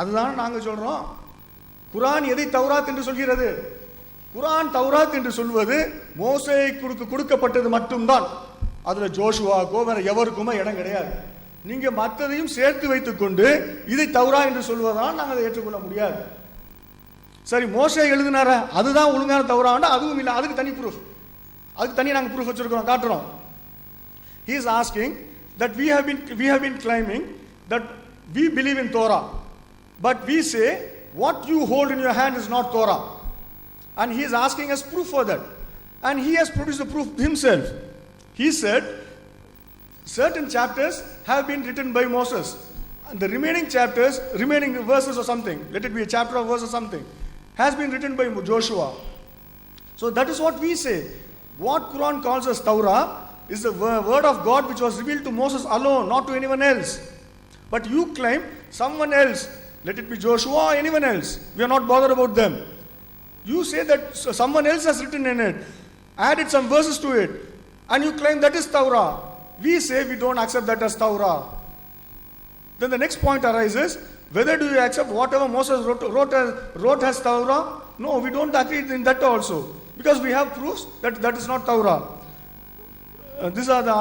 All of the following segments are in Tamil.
அதுதான் நாங்கள் சொல்றோம். குர்ஆன் எதை தௌராத் என்று சொல்கிறது? குர்ஆன் தௌராத் என்று சொல்வது மோசேக்கு கொடுக்கப்பட்டது மட்டும்தான். அதுல ஜோஷுவாக்கோ வேற எவருக்குமே இடம் கிடையாது. நீங்க மற்றதையும் சேர்த்து வைத்துக் கொண்டு இதை தௌரா என்று சொல்வதால் நாங்கள் அதை ஏற்றுக்கொள்ள முடியாது. சரி, மோசே எழுதினார அதுதான் ஒழுங்கான தௌராண்டா? அதுவும் இல்லை, அதுக்கு தனி ப்ரூஃப், அதுக்கு தனி நாங்கள் ப்ரூஃப் வச்சிருக்கிறோம், காட்டுறோம். He is asking that we have been claiming that we believe in Torah, but we say what you hold in your hand is not Torah, and he is asking us proof for that, and he has produced the proof himself. He said certain chapters have been written by Moses, and the remaining chapters, remaining verses or something, let it be a chapter or verse or something, has been written by Joshua. So that is what we say. What Quran calls as Torah is the word of God which was revealed to Moses alone, not to anyone else. But you claim someone else, let it be Joshua or anyone else, we are not bothered about them. You say that someone else has written in it, added some verses to it, and you claim that is Torah. We say we don't accept that as Torah. Then the next point arises, whether do you accept whatever Moses wrote as Torah? No, we don't agree in that also, because we have proofs that that is not Torah. These are the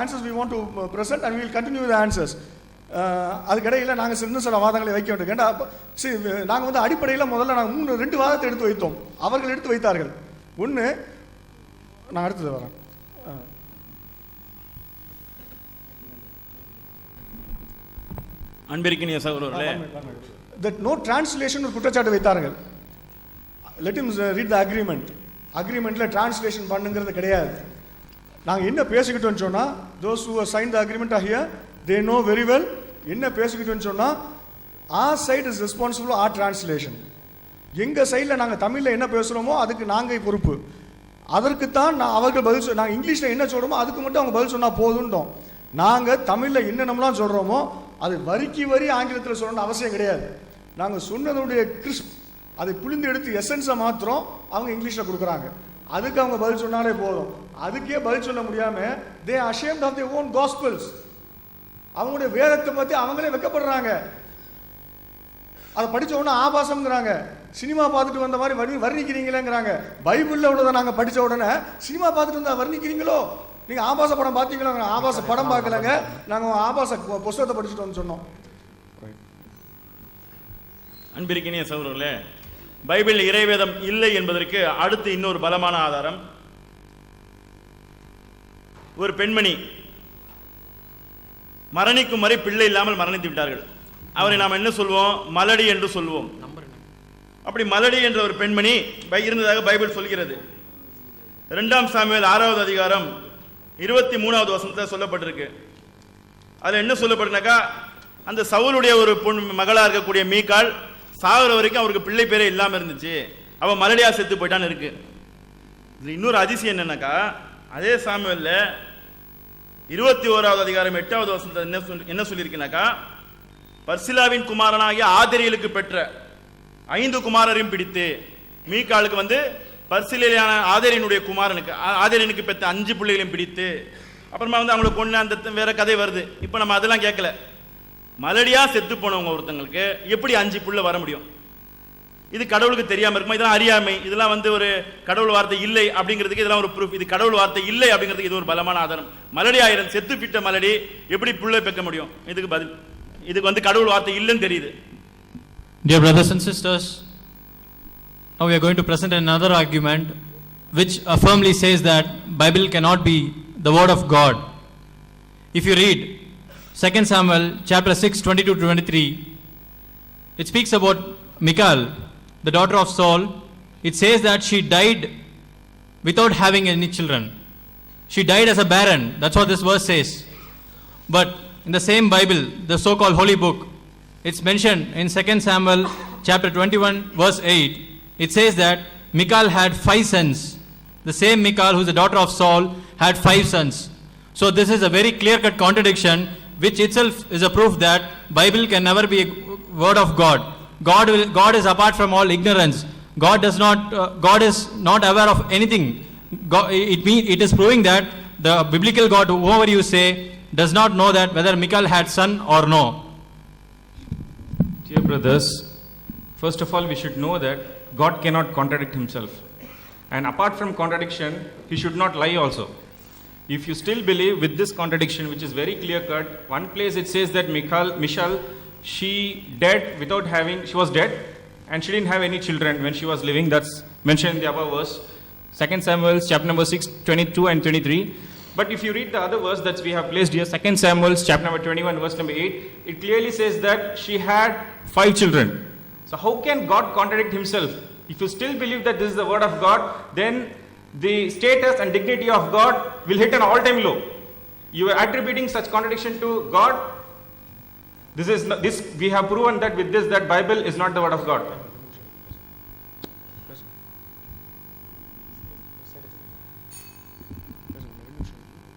answers we want to present, and we will continue the answers. அதுக்கடையில் நாங்கள் சில வாதங்களை வைக்க வேண்டும். ஏன்னா நாங்கள் வந்து அடிப்படையில் முதல்ல நாங்கள் 2 வாதத்தை எடுத்து வைத்தோம், அவர்கள் எடுத்து வைத்தார்கள். ஒன்று, நான் அடுத்தது வரேன். அன்பிற்கினிய சகோதரர்களே, that no translation ஒரு குற்றச்சாட்டு வைத்தார்கள். let him read the agreement. அக்ரிமெண்ட்ல டிரான்ஸ்லேஷன் பண்ணுங்கிறது கிடையாது. நாங்கள் என்ன பேசிக்கிட்டோம்னு சொன்னா, those who signed the agreement are here, they know very well என்ன பேசிக்கிட்டோம்னு சொன்னா, our side is responsible for our translation. எங்க சைடில் நாங்கள் தமிழில் என்ன பேசுகிறோமோ அதுக்கு நாங்கள் பொறுப்பு. அதற்கு தான் அவர்கள் பதில் நாங்கள் இங்கிலீஷில் என்ன சொல்கிறோமோ அதுக்கு மட்டும் அவங்க பதில் சொன்னால் போதுன்றோம். நாங்கள் தமிழில் என்னென்னலாம் சொல்கிறோமோ அது வரிக்கு வரி ஆங்கிலத்தில் சொல்லணும்னு அவசியம் கிடையாது. நாங்கள் சொன்னதனுடைய கிறிஸ்ப் அதை புளிந்து எடுத்து எசன்ஸை மாத்திரம் அவங்க இங்கிலீஷில் கொடுக்குறாங்க. அதுக்கு அவங்க பதில் சொன்னாலே போதும். அதுக்கே பதில் சொல்ல முடியாமல் they are ashamed of their own gospels. அவங்களுடைய வேதத்தை பற்றி அவங்களே வெக்கப்படுறாங்க. அதை படித்த உடனே ஆபாசம்ங்கிறாங்க, சினிமா பார்த்துட்டு வந்த மாதிரி வர்ணிக்கிறீங்களேங்கிறாங்க. பைபிளில் உள்ளதை நாங்கள் படித்த உடனே சினிமா பார்த்துட்டு வந்தால் வர்ணிக்கிறீங்களோ, நீங்கள் ஆபாச படம் பார்த்தீங்களோ? ஆபாச படம் பார்க்கலங்க, நாங்கள் ஆபாச புஸ்தகத்தை படிச்சுட்டோம்னு சொன்னோம். அன்பிற்கினிய சகோதரர்களே, பைபிள் இறைவேதம் இல்லை என்பதற்கு அடுத்து இன்னொரு பலமான ஆதாரம், ஒரு பெண்மணி மரணிக்கும் வரை பிள்ளை இல்லாமல் மரணித்து விட்டார்கள். அவரை நாம் என்ன சொல்வோம்? மலடி என்று சொல்வோம். அப்படி மலடி என்ற ஒரு பெண்மணி இருந்ததாக பைபிள் சொல்கிறது. 2 சாமுவேல் 6வது அதிகாரம் 23வது வசனத்தில் சொல்லப்பட்டிருக்கு. அதில் என்ன சொல்லப்படுனாக்கா, அந்த சவுலுடைய ஒரு மகளா இருக்கக்கூடிய மீகாள் சாகுற வரைக்கும் அவருக்கு பிள்ளை பேரே இல்லாமல் இருந்துச்சு, அவன் மலடியா செத்து போயிட்டான்னு இருக்கு. இது இன்னொரு அதிசயம் என்னன்னாக்கா, அதே சாமுவேல்ல 21வது அதிகாரம் 8வது வசனத்தில் என்ன சொல்லியிருக்குனாக்கா, பர்சிலாவின் குமாரனாகிய ஆதரியலுக்கு பெற்ற 5 குமாரரையும் பிடித்து, மீகாளுக்கு வந்து பர்சிலான ஆதரியனுடைய குமாரனுக்கு ஆதரியனுக்கு பெற்ற 5 பிள்ளைகளையும் பிடித்து, அப்புறமா வந்து அவங்களை கொண்டு அந்த வேற கதை வருது. இப்போ நம்ம அதெல்லாம் கேட்கல. மலடியா செத்து போனவங்க ஒருத்தங்களுக்கு எப்படி 5 புள்ள வர முடியும்? இது கடவுளுக்கு தெரியாம இருக்குமா? இதெல்லாம் அறியாமை. இதெல்லாம் வந்து ஒரு கடவுள் வார்த்தை இல்லை அப்படிங்கிறதுக்கு இதெல்லாம் ஒரு ப்ரூஃப். இது கடவுள் வார்த்தை இல்லை அப்படிங்கிறதுக்கு இது ஒரு பலமான ஆதாரம். மலடி ஆயிரம் செத்து பிட்ட மலடி எப்படி புள்ளை பெக்க முடியும்? இதுக்கு பதில், இதுக்கு வந்து கடவுள் வார்த்தை இல்லைன்னு தெரியுது. Dear brothers and sisters, now we are going to present another argument which firmly says that Bible cannot be the word of God. If you read 2 Samuel chapter 6 22 to 23, it speaks about Michal, the daughter of Saul. It says that she died without having any children. She died as a barren. That's what this verse says. But in the same Bible, the so-called holy book, it's mentioned in 2 Samuel chapter 21 verse 8. It says that Michal had 5 sons. The same Michal, who is the daughter of Saul, had 5 sons. So this is a very clear-cut contradiction, which itself is a proof that Bible can never be a word of God. God is apart from all ignorance. God is not aware of anything. It is proving that the biblical God, whoever you say, does not know that whether Michal had son or no. Dear brothers, first of all, we should know that God cannot contradict himself. And apart from contradiction, he should not lie also. If you still believe with this contradiction, which is very clear cut, one place it says that Michal, she was dead and she didn't have any children when she was living. That's mentioned in the above verse. 2 Samuel chapter number 6, 22 and 23. But if you read the other verse that we have placed here, 2 Samuel chapter number 21, verse number 8, it clearly says that she had 5 children. So how can God contradict himself? If you still believe that this is the word of God, then the status and dignity of God will hit an all-time low. You are attributing such contradiction to God. This we have proven that with this that Bible is not the word of God.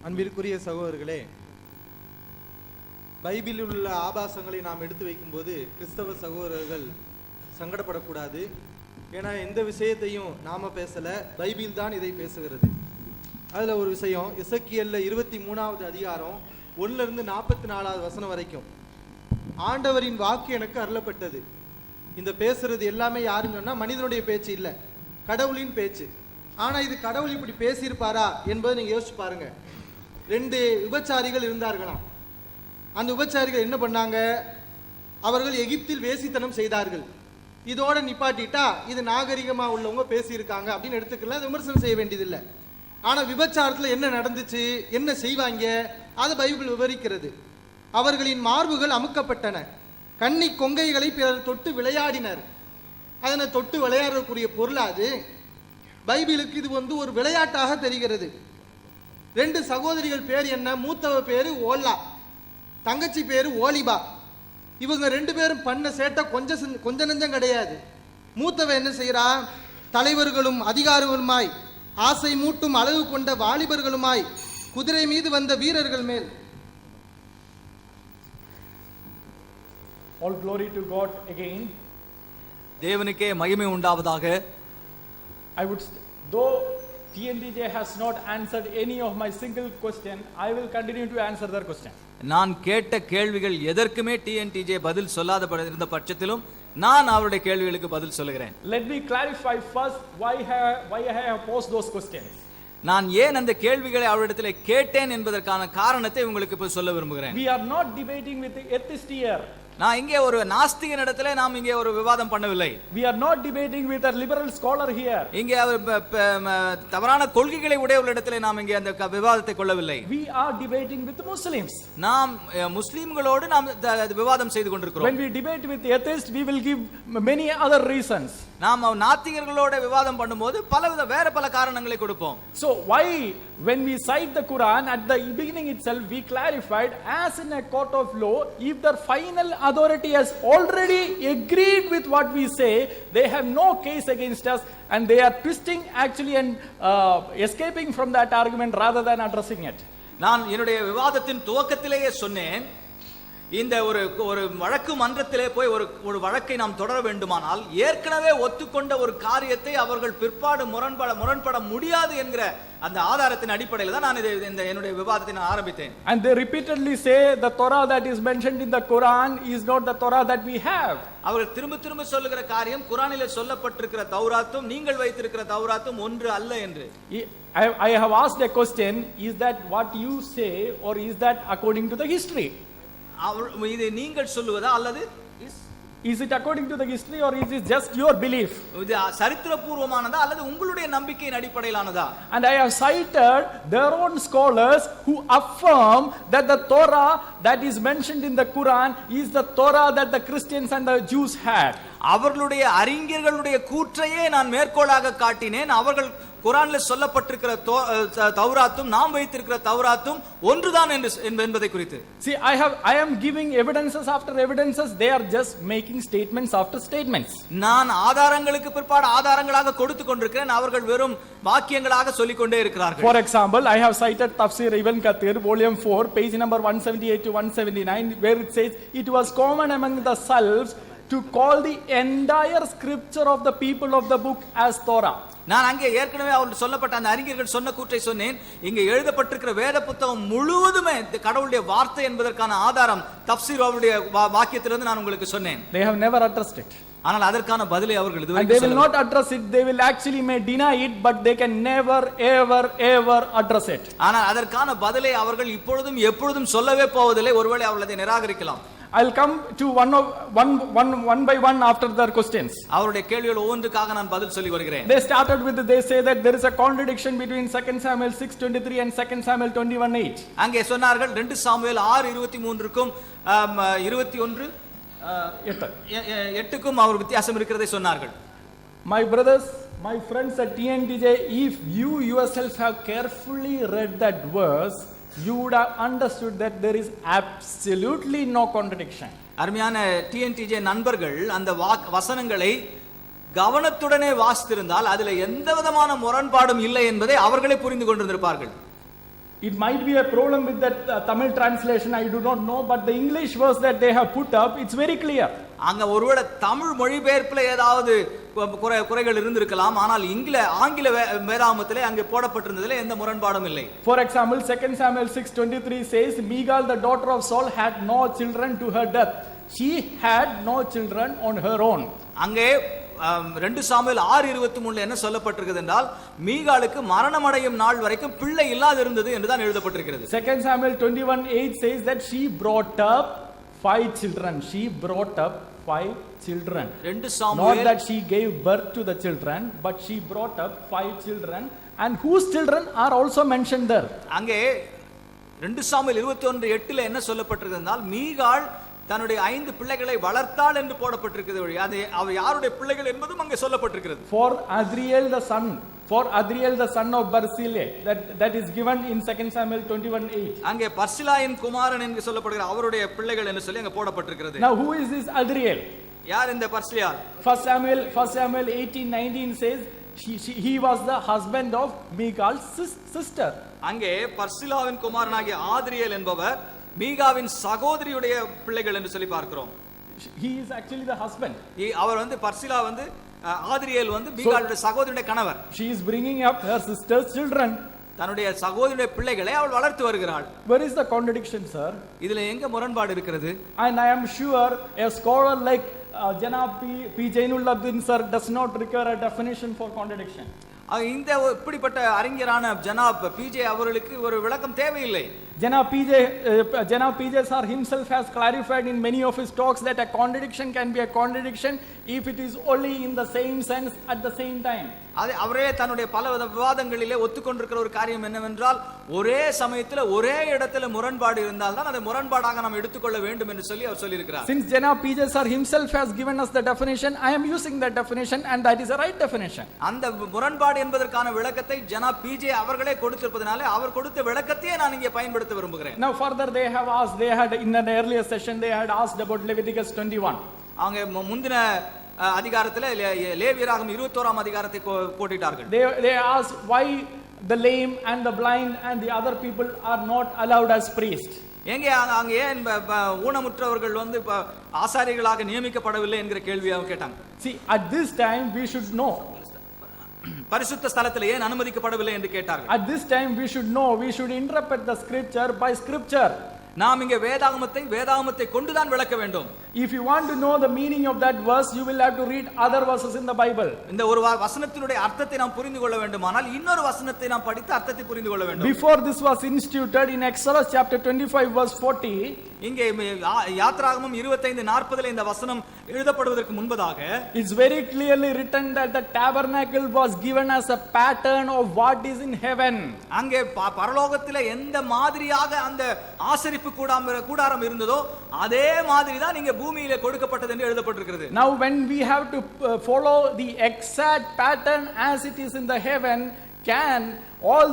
அன்பிற்குரிய சகோதரர்களே, பைபிளில் உள்ள ஆபாசங்களை நாம் எடுத்து வைக்கும்போது கிறிஸ்தவ சகோதரர்கள் சங்கடப்படக்கூடாது. ஏன்னா எந்த விஷயத்தையும் நாம பேசல, பைபிள் தான் இதை பேசுகிறது. அதுல ஒரு விஷயம், எசேக்கியேல்ல 23வது அதிகாரம் 1 இருந்து 44வது வசனம் வரைக்கும், ஆண்டவரின் வாக்கு எனக்கு அருளப்பட்டது. இந்த பேசுறது எல்லாமே யாருன்னு சொன்னா மனிதனுடைய பேச்சு இல்லை, கடவுளின் பேச்சு. ஆனா இது கடவுள் இப்படி பேசியிருப்பாரா என்பதை நீங்க யோசிச்சு பாருங்க. 2 விபச்சாரிகள் இருந்தார்களாம். அந்த விபச்சாரிகள் என்ன பண்ணாங்க? அவர்கள் எகிப்தில் வேசித்தனம் செய்தார்கள். இதோட நிப்பாட்டிட்டா இது நாகரிகமா உள்ளவங்க பேசியிருக்காங்க அப்படின்னு எடுத்துக்கல, விமர்சனம் செய்ய வேண்டியதில்லை. ஆனா விபச்சாரத்தில் என்ன நடந்துச்சு, என்ன செய்வாங்க, அதை பைபிள் விவரிக்கிறது. அவர்களின் மார்புகள் அமுக்கப்பட்டன, கன்னி கொங்கைகளை பிறர் தொட்டு விளையாடினர். அதனை தொட்டு விளையாடக்கூடிய பொருளாது. பைபிளுக்கு இது ஒரு விளையாட்டாக தெரிகிறது. 2 சகோதரிகள் பேர் என்ன? மூத்தவ பேரு ஓல்லா, தங்கச்சி பேரு ஓலிபா. இவங்க 2 பேரும் பண்ண சேட்டை கொஞ்ச நெஞ்சம் கிடையாது. மூத்தவ என்ன செய்யறா? தலைவர்களும் அதிகாரிகளுமாய், ஆசை மூட்டும் அளவு கொண்ட வாலிபர்களுமாய், குதிரை மீது வந்த வீரர்கள் மேல். All glory to God again. தேவனுக்கே மகிமை உண்டாவதாக. Though TNTJ has not answered any of my single question, I will continue to answer their question. நான் கேட்ட கேள்விகள் எதற்குமே டிஎன்டிஜே பதில் சொல்லாத இருந்த பட்சத்திலும் நான் அவருடைய கேள்விகளுக்கு பதில் சொல்லுகிறேன். Let me clarify first why I have posed those questions. நான் ஏன் அந்த கேள்விகளை அவரிடத்தில் கேட்டேன் என்பதற்கான காரணத்தை உங்களுக்கு இப்ப சொல்ல விரும்புகிறேன். We are not debating with the atheist here. நான் இங்கே ஒரு நாஸ்திகனிடத்திலே நாம் இங்கே ஒரு விவாதம் பண்ணவில்லை. We are not debating with a liberal scholar here. இங்கே தவறான கொள்கைகளை உடையவர்களிடத்திலே நாம் இங்கே அந்த விவாதத்தை கொள்ளவில்லை. We are debating with Muslims. நாம் முஸ்லிம்களோடு நாம் விவாதம் செய்து கொண்டிருக்கிறோம். When we debate with atheists, we will give many other reasons. நாம் நாத்திகர்களோட விவாதம் பண்ணும்போது வேற பல காரணங்களை கொடுப்போம். So why when we cite the Quran at the beginning itself we clarified as in a court of law, if the final authority has already agreed with what we say, they have no case against us and they are twisting actually and escaping from that argument rather than addressing it. நான் என்னுடைய விவாதத்தின் துவக்கத்திலேயே சொன்னேன், இந்த ஒரு வழக்கு மன்றத்திலே போய் ஒரு வழக்கை நாம் தொடர வேண்டுமானால் ஏற்கனவே ஒத்துக்கொண்ட ஒரு காரியத்தை அவர்கள் பிற்பாடு முரண்பட முடியாது என்கிற அந்த ஆதாரத்தின் அடிப்படையில் தான் நான் என்னுடைய விவாதத்தை நான் ஆரம்பித்தேன். And they repeatedly say the Torah that is mentioned in the Quran is not the Torah that we have. அவர்கள் திரும்ப சொல்லுகிற காரியம் குர்ஆனிலே சொல்லப்பட்டிருக்கிற தௌராத்தும் நீங்கள் வைத்திருக்கிற தௌராத்தும் ஒன்று அல்ல என்று. I have asked a question, is that what you say or is that according to the history? இது நீங்கள் சொல்லுவதா அல்லது is it according to the history or is it just your belief? இது சரித்திரபூர்வமானதா அல்லது உங்களுடைய நம்பிக்கையின் அடிப்படையிலானதா? And I have cited their own scholars who affirm that the Torah that is mentioned in the Quran is the Torah that the Christians and the Jews had. அவர்களுடைய அறிஞர்களுடைய கூற்றையே நான் மேற்கோளாக காட்டினேன். அவர்கள் குர்ஆனில் சொல்லப்பட்டிருக்கிற தௌராத்தும் நாம் வைத்திருக்கிற தௌராத்தும் ஒன்றுதான் என்பதை குறித்து. See, I am giving evidences after evidences, they are just making statements after statements. நான் ஆதாரங்களுக்கு பிற்பாடு ஆதாரங்களாக கொடுத்து கொண்டிருக்கிறேன், அவர்கள் வெறும் வாக்கியங்களாக சொல்லிக் கொண்டே இருக்கிறார்கள். For example, I have cited Tafsir Ibn Kathir volume 4 page number 178 to 179 where it says it was common among the Salafs to call the entire scripture of the people of the book as Torah. நான் அங்கே ஏற்கனவே அவர்கள் சொல்லப்பட்ட அந்த அறிஞர்கள் சொன்ன கூற்றை சொன்னேன். இங்கே எழுதப்பட்டிருக்கிற வேத புத்தகம் முழுவதுமே இந்த கடவுளுடைய வார்த்தை என்பதற்கான ஆதாரம் தப்சீர் அவருடைய வாக்கியத்திலிருந்து நான் உங்களுக்கு சொன்னேன். They have never addressed it. ஆனால் அதற்கான பதிலை அவர்கள் And they இதுவரைக்கும் will not address it. They will actually may deny it, but they can never, ever address it. ஆனால் அதற்கான பதிலை அவர்கள் இப்பொழுதும் எப்பொழுதும் சொல்லவே போவதில்லை. ஒருவேளை அவர்கள் அதை நிராகரிக்கலாம். I'll come to one by one after their questions. அவருடைய கேள்விகள் ஒவ்வொன்றுக்காக நான் பதில் சொல்லி வருகிறேன். They started with, they say that there is a contradiction between 2 Samuel 6:23 and 2 Samuel 21:8. அங்கே சொன்னார்கள் 2 சாமுவேல் 6:23க்கும் 21:8க்கும் அவர் வித்தியாசம் இருக்கிறதை சொன்னார்கள். My brothers, my friends at TNTJ, if you yourself have carefully read that verse, you would have understood that there is absolutely no contradiction. அருமையான டிஎன்டிஜே நண்பர்கள் அந்த வசனங்களை கவனத்துடனே வாசித்திருந்தால் அதில் எந்த விதமான முரண்பாடும் இல்லை என்பதை அவர்களே புரிந்து கொண்டிருந்திருப்பார்கள். It might be a problem with that Tamil translation, I do not know, but the English verse that they have put up, it's very clear. அங்க ஒருவேளை தமிழ் மொழிபெயர்ப்புல ஏதாவது குறைகள் இருந்திருக்கலாம், ஆனால் ஆங்கில வேதாகமத்திலே அங்கே போடப்பட்டிருந்ததிலே எந்த முரண்பாடும் இல்லை. For example, 2 Samuel 6:23 says, Michal the daughter of Saul had no children to her death. She had no children on her own. அங்கே 2 சாமுவேல் 6:23 என்ன சொல்லப்பட்டிருக்கிறது என்றால் மீகாளுக்கு மரணம் அடையும் நாள் வரைக்கும் பிள்ளை இல்லாது இருந்தது என்று தான் எழுதப்பட்டிருக்கிறது. 2 Samuel 21:8 says that she brought up 5 children. She brought up 5 children. 2 Samuel Not that she gave birth to the children, but she brought up 5 children, and whose children are also mentioned there. அங்கே 2 சாமுவேல் 21:8 என்ன சொல்லப்பட்டிருக்கிறது என்றால் மீகாள் தன்னுடைய 5 பிள்ளைகளை வளர்த்தாள் என்று போடப்பட்டிருக்கிறது. அது அவர் யாருடைய பிள்ளைகள் என்பதும் அங்கே சொல்லப்பட்டிருக்கிறது. For Adriel the son of Barzillai, that is given in 2 Samuel 21:8. அங்கே பர்சிலாயின் குமாரன் என்று சொல்லப்படுகிற அவருடைய பிள்ளைகள் என்று சொல்லி அங்கே போடப்பட்டிருக்து. Now who is this Adriel? யார் இந்த பர்சிலா? 1 Samuel 18:19 says he was the husband of Michal's sister. அங்கே பர்சிலாவின் குமாரனாகிய ஆத்ரியேல் என்பவர் மீகாவின் சகோதரியுடைய பிள்ளைகள் என்று சொல்லி பார்க்கிறோம். He is actually the husband. அவர் பர்சிலா ஆத்ரியேல் மீகாளுடைய சகோதரியுடைய கணவர். She is bringing up her sister's children. தன்னுடைய சகோதரியுடைய பிள்ளைகளை அவள் வளர்த்து வருகிறாள். Where is the contradiction, sir? இதுல எங்க முரண்பாடு இருக்கிறது? And I am sure a scholar like Janab P. Jainullabbin sir does not require a definition for contradiction. இந்த இப்படிப்பட்ட அறிஞரான ஜனாப் பிஜே அவர்களுக்கு ஒரு விளக்கம் தேவையில்லை. Janab PJ sir himself has clarified in many of his talks that a contradiction can be a contradiction if it is only in the same sense at the same time. அவரே தன்னுடைய பல விவாதங்களிலே ஒத்துக்கொண்டிருக்கிற ஒரு காரியம் என்னவென்றால் ஒரே சமயத்தில் ஒரே இடத்துல முரண்பாடு இருந்தால் தான் அதை முரண்பாடாக நாம் எடுத்துக்கொள்ள வேண்டும் என்று சொல்லி அவர் சொல்லியிருக்கிறார். Since Janab PJ sir himself has given us the definition, I am using that definition and that is a right definition. அந்த முரண்பாடு என்பதற்கான விளக்கத்தை ஜனாப் பிஜே அவர்களே கொடுத்திருப்பதனால அவர் கொடுத்த விளக்கத்தையே நான் இங்கே பயன்படுத்த விரும்புகிறேன். Now further they had in an earlier session they had asked about Leviticus 21. அவங்க முந்தின அதிகாரத்தில் லேவியராகமம் 21ஆம் அதிகாரத்தை போட்டிட்டார்கள். They asked why the lame and the blind and the other people are not allowed as priests. எங்கே அங்க ஏன் ஊனமுற்றவர்கள் ஆசாரியர்களாக நியமிக்கப்படவில்லை என்கிற கேள்வியை கேட்டாங்க. See, at this time we should know. பரிசுத்த ஸ்தலத்தில் ஏன் அனுமதிக்கப்படவில்லை என்று கேட்டார்கள். At this time we should know, we should interpret the scripture by scripture. நாம் இங்கே வேதாகமத்தை கொண்டுதான் விளக்க வேண்டும். If you want to know the meaning of that verse, you will have to read other verses in the Bible. இந்த ஒரு வசனத்தினுடைய அர்த்தத்தை நாம் புரிந்து கொள்ள வேண்டுமானால் இன்னொரு வசனத்தை நாம் படித்து அர்த்தத்தை புரிந்து கொள்ள வேண்டும். Before this was instituted in Exodus chapter 25 verse 40, இங்கே யாத்ராகமம் 25:40 இந்த வசனம் எழுதப்படுவதற்கு முன்பதாக it's very clearly written that the tabernacle was given as a pattern of what is in heaven. அங்கே பரலோகத்திலே எந்த மாதிரியாக அந்த ஆசரிப்பு கூடாரம் இருந்ததோ அதே மாதிரி தான் இங்கே பூமியிலே கொடுக்கப்பட்டது என்று எழுதப்பட்டிருக்கிறது. Now when we have to follow the exact pattern as it is in the heaven, can all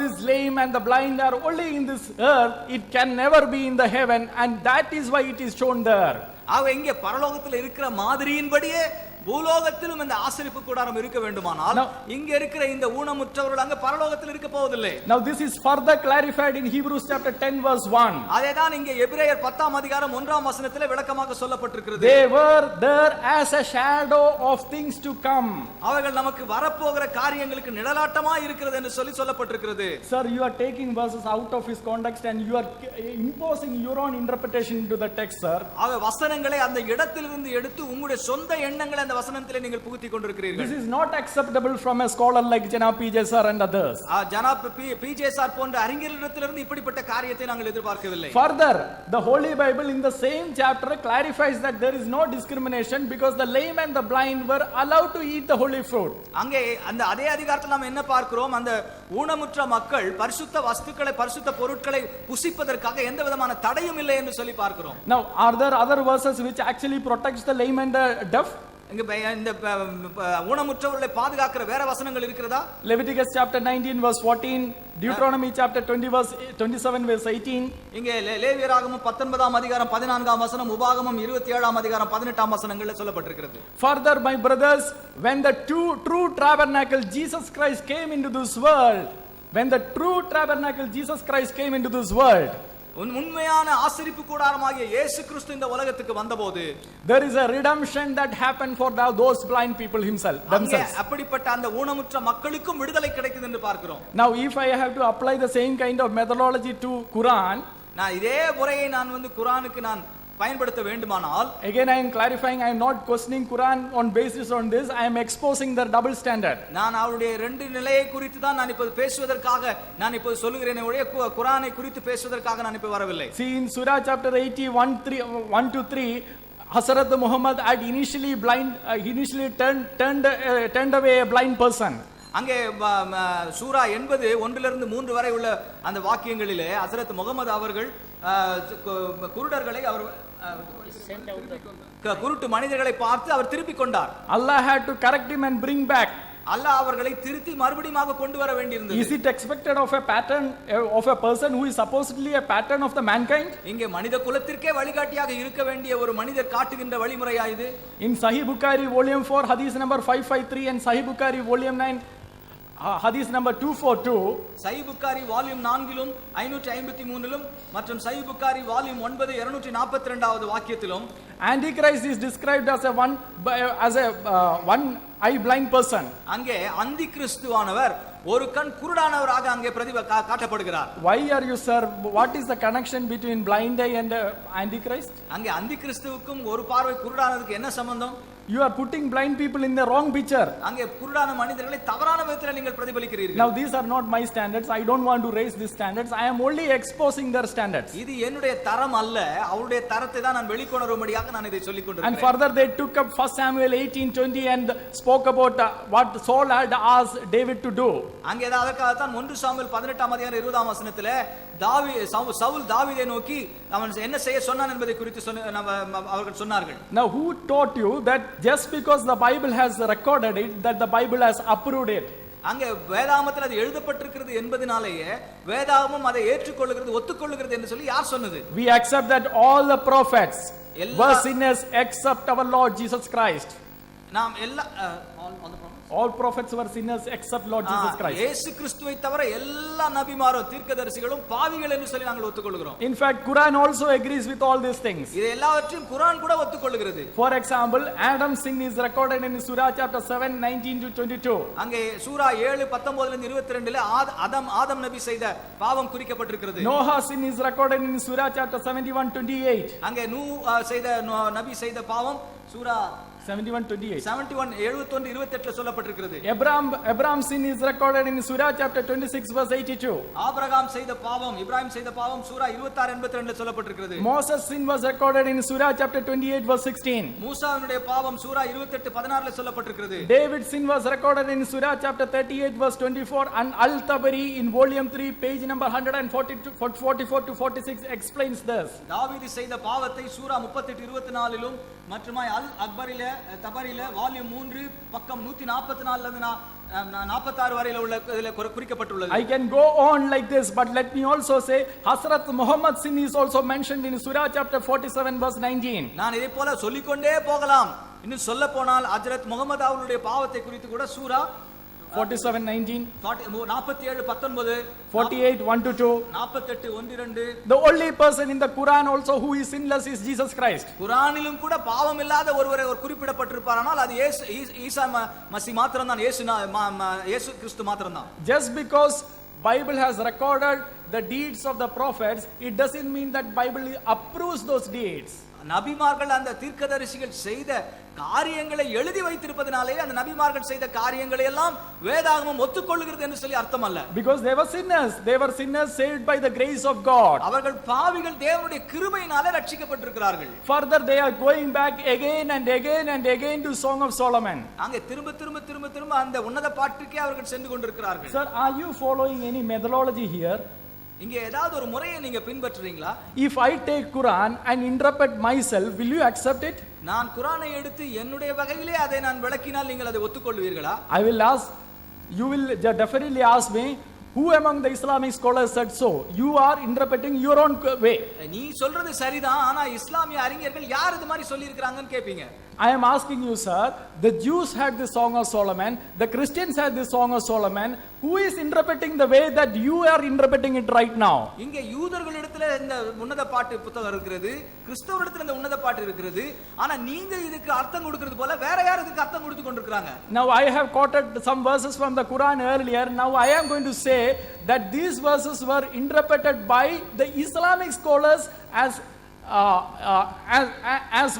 this lame and the blind are only in this earth, it can never be in the heaven, and that is why it is shown there. ஆக இங்கே பரலோகத்தில் இருக்கிற மாதிரியின்படியே பூலோகத்திலும் இந்த ஆசரிப்பு கூடாரம் இருக்க வேண்டுமானால் Now- இங்க இருக்கிற இந்த ஊனமுற்றவர்கள் அங்க பரலோகத்தில் இருக்க போவதில்லை. Now this is further clarified in Hebrews chapter 10 verse 1. அதேதான் இங்கே எபிரேயர் 10ஆம் அதிகாரம் 1ஆம் வசனத்திலே விளக்கமாக சொல்லப்பட்டிருக்கிறது. They were there as a shadow of things to come. அவர்கள் நமக்கு வரப்போகிற காரியங்களுக்கு நிழலாட்டமா இருக்கிறது என்று சொல்லப்பட்டிருக்கிறது. Sir, you are taking verses out of his context and you are imposing your own interpretation into the text, sir. அவ வசனங்களை அந்த இடத்திலிருந்து எடுத்து உங்களுடைய சொந்த எண்ணங்களை அந்த வசனத்திலே நீங்கள் புகுத்திக் கொண்டிருக்கிறீர்கள். This is not acceptable from a scholar like Janab P.J. sir and others. ஜனாப் பிஜே சார் போன்ற அறிஞர்களிடத்திலிருந்து இப்படிப்பட்ட காரியத்தை நாங்கள் எதிர்பார்க்கவில்லை. Further, the Holy Bible in the same chapter clarifies that there is no discrimination because the lame and the blind were allowed to eat the holy fruit. அங்கே அந்த அதே அதிகாரத்தில் நாம் என்ன பார்க்கிறோம்? அந்த ஊனமுற்ற மக்கள் பரிசுத்த வஸ்துக்களை பரிசுத்த பொருட்களை புசிப்பதற்காக எந்த விதமான தடையும் இல்லை என்று சொல்லி பார்க்கிறோம். Now, are there other verses which actually protects the lame and the deaf? இங்க இந்த ஊனமுற்றவர்களை பாதுகாக்கிற வேற வசனங்கள் இருக்கிறதா? Leviticus chapter 19 verse 14, Deuteronomy chapter 20 verse 27 verse 18. இங்கே லேவியராகமம் 19ஆம் அதிகாரம் 14ஆம் வசனம், உபாகமம் 27ஆம் அதிகாரம் 18ஆம் வசனங்கள்ல சொல்லப்பட்டிருக்கிறது. Further, my brothers, when the true tabernacle Jesus Christ came into this world, when the true tabernacle Jesus Christ came into this world, உண்மையான ஆசரிப்பு கூடாரமாகிய இயேசு கிறிஸ்து இந்த உலகத்துக்கு வந்தபோது there is a redemption that happened for those blind people themselves. அப்படிப்பட்ட அந்த ஊனமுற்ற மக்களுக்கும் விடுதலை கிடைக்குது என்று பார்க்கிறோம். Now, if I have to apply the same kind of methodology to Quran, நான் இதே முறையை நான் குர்ஆனுக்கு நான் பயன்படுத்த வேண்டுமானால், again I am clarifying, I am not questioning Quran on basis on this, I am exposing their double standard. நான் அவருடைய ரெண்டு நிலையை குறித்து தான் நான் இப்போது பேசுவதற்காக நான் இப்போது சொல்லுகிறேனே ஒழிய குர்ஆனை குறித்து பேசுவதற்காக நான் இப்ப வரவில்லை. See, in Surah chapter 80 1 to 3, Hazrat Muhammad had initially turned away a blind person. அங்கே சூரா 80 1 3 வரை உள்ள அந்த வாக்கியங்களிலே ஹஜ்ரத் முகமது அவர்கள் குருடர்களை அவர் குருட்டு மனிதர்களை பார்த்து அவர் திருப்பிக் கொண்டார். Allah had to correct him and bring back. அல்லாஹ் அவர்களை திருத்தி மறுபடியும் கொண்டு வர வேண்டியிருந்தது. Is it expected of a pattern of a person who is supposedly a pattern of the mankind? இங்கே மனித குலத்திற்கே வழிகாட்டியாக இருக்க வேண்டிய ஒரு மனிதர் காட்டுகின்ற வழிமுறையா இது? In Sahih Bukhari volume 4 hadith number 553 and Sahih Bukhari volume 9 hadith number 242, சஹீஹ் புகாரி வால்யூம் 4 553 மற்றும் சஹீஹ் புகாரி வால்யூம் 9 242வது வாக்கியத்திலும் Antichrist is described as a one eye blind person. அங்கே அந்தி கிறிஸ்துவானவர் ஒரு கண் குருடானவராக அங்கே காட்டப்படுகிறார். Why are you, sir? What is the connection between blind eye and Antichrist? அங்கே அந்தி கிறிஸ்துவுக்கும் ஒரு பார்வை குருடானதுக்கு என்ன சம்பந்தம்? You are putting blind people in the wrong picture. அங்கே குருடான மனிதர்களை தவறான விதத்தில் நீங்கள் பிரதிபலிக்கிறீர்கள். Now these are not my standards. I don't want to raise these standards. I am only exposing their standards. இது என்னுடைய தரம் அல்ல, அவருடைய தரத்தை தான் நான் வெளிக்கொணரும்படியாக நான் இதை சொல்லிக் கொண்டிருக்கிறேன். And further they took up 1 Samuel 18:20 and spoke about what Saul had asked David to do. அங்கே அதற்காக தான் 1 சாமுவேல் 18ஆம் அதிகாரம் 20ஆம் வசனத்திலே சவுல் தாவீதை நோக்கி அவன் என்ன செய்ய சொன்னான் என்பதை குறித்து அவர்கள் சொன்னார்கள். Now who taught you that just because the Bible has recorded it that the Bible has approved it? அங்கே வேதாகமத்தில் அது எழுதப்பட்டிருக்கிறது என்பதனாலேயே வேதாகமம் அதை ஏற்றுக்கொள்கிறது ஒத்துக்கொள்கிறது என்று சொல்லி யார் சொன்னது? We accept that all the prophets were sinners except our Lord Jesus Christ. நாம் எல்லா all prophets were sinners except Lord Jesus Christ. இயேசு கிறிஸ்துவை தவிர எல்லா நபிமாரும் தீர்க்கதரிசிகளும் பாவிகள் என்று சொல்லி நாங்கள் ஒத்துக்கொள்கிறோம். In fact, Quran also agrees with all these things. இது எல்லாவற்றையும் குர்ஆன் கூட ஒத்துக்கொள்கிறது. For example, Adam's sin is recorded in Surah chapter 7 19 to 22. அங்கே சூரா 7 19 ல 22 ல ஆதம் நபி செய்த பாவம் குறிக்கப்பட்டிருக்கிறது. Noah's sin is recorded in Surah chapter 71 28. அங்கே செய்த நபி செய்த பாவம் சூரா 71:28. 71:28 சொல்லப்பட்டிருக்கிறது. Abraham's sin is recorded in Surah chapter 26 verse 82. Abraham செய்த பாவம் இப்ராஹிம் செய்த பாவம் சூரா 26:82 சொல்லப்பட்டிருக்கிறது. Moses' sin was recorded in Surah chapter 28 verse 16. மூசாவினுடைய பாவம் சூரா 28:16 ல சொல்லப்பட்டிருக்கிறது. David's sin was recorded in Surah chapter 38 verse 24 and Al-Tabari in volume 3 page number 144 to 46 explains this. தாவீது செய்த பாவத்தை சூரா 38:24 லும் மற்றுமாய் தபரில வால்யூம் 3 பக்கம் 144 ல இருந்து 46 வரையில உள்ள இதில குறிக்கப்பட்டுள்ளது. I can go on like this, but let me also say Hazrat Muhammad's sin is also mentioned in Surah chapter 47 verse 19. நான் இதை போல சொல்லிக்கொண்டே போகலாம். இன்னும் சொல்ல போனால் ஹஜ்ரத் முகமது அவர்களுடைய பாவத்தை குறித்து கூட சூரா 47:19, 47:19, 48:1-2. 48:1-2. The only person in the Quran also who is sinless is Jesus Christ. குரானிலும் கூட பாவம் இல்லாத ஒருவரை ஒரு குறிப்பிடப்பட்டிருப்பாரானால் அது ஈசா மசி மாத்திரம்தான், இயேசு கிறிஸ்து மாத்திரம்தான். Just because Bible has recorded the deeds of the prophets, it doesn't mean that Bible approves those deeds. நபிமார்கள் அந்த தீர்க்கதரிசிகள் செய்த காரியங்களை எழுதி வைத்திருப்பதனாலே அந்த நபிமார்கள் செய்த காரியங்களை எல்லாம் வேதாகமம் ஒத்துக்கொள்கிறது என்று சொல்லி அர்த்தம் அல்ல. Because they were sinners saved by the grace of God. அவர்கள் பாவிகள் தேவனுடைய கிருபையினாலே ரட்சிக்கப்பட்டிருக்கிறார்கள். Further they are going back again and again and again to Song of Solomon. அங்கே திரும்ப அந்த உன்னத பாட்டுக்கே அவர்கள் சென்று கொண்டிருக்கிறார்கள். Sir, are you following any methodology here? இங்கே ஏதாவது ஒரு முறையை நீங்க பின்பற்றுறீங்களா? If I take Quran and interpret myself, will you accept it? நான் குர்ஆனை எடுத்து என்னுடைய வகையிலே அதை நான் விளக்கினால் நீங்கள் அதை ஒத்துக்கொள்வீர்களா? I will ask, you will definitely ask me, who among the Islamic scholars said so? You are interpreting your own way. நீ சொல்றது சரிதான், ஆனா இஸ்லாமிய அறிஞர்கள் யார் இது மாதிரி சொல்லி இருக்காங்கன்னு கேப்பீங்க. I am asking you, sir, the Jews had the Song of Solomon, the Christians had the Song of Solomon. Who is interpreting the way that you are interpreting it right now? இங்க யூதர்களிடத்துல இந்த உன்னத பாட்டு புத்தகம் இருக்கிறது, கிறிஸ்தவரிடத்துல இந்த உன்னத பாட்டு இருக்கிறது, ஆனா நீங்க இதுக்கு அர்த்தம் கொடுக்கிறது போல வேற யார் இதுக்கு அர்த்தம் கொடுத்து கொண்டிருக்காங்க? Now I have quoted some verses from the Quran earlier. Now I am going to say that these verses were interpreted by the Islamic scholars as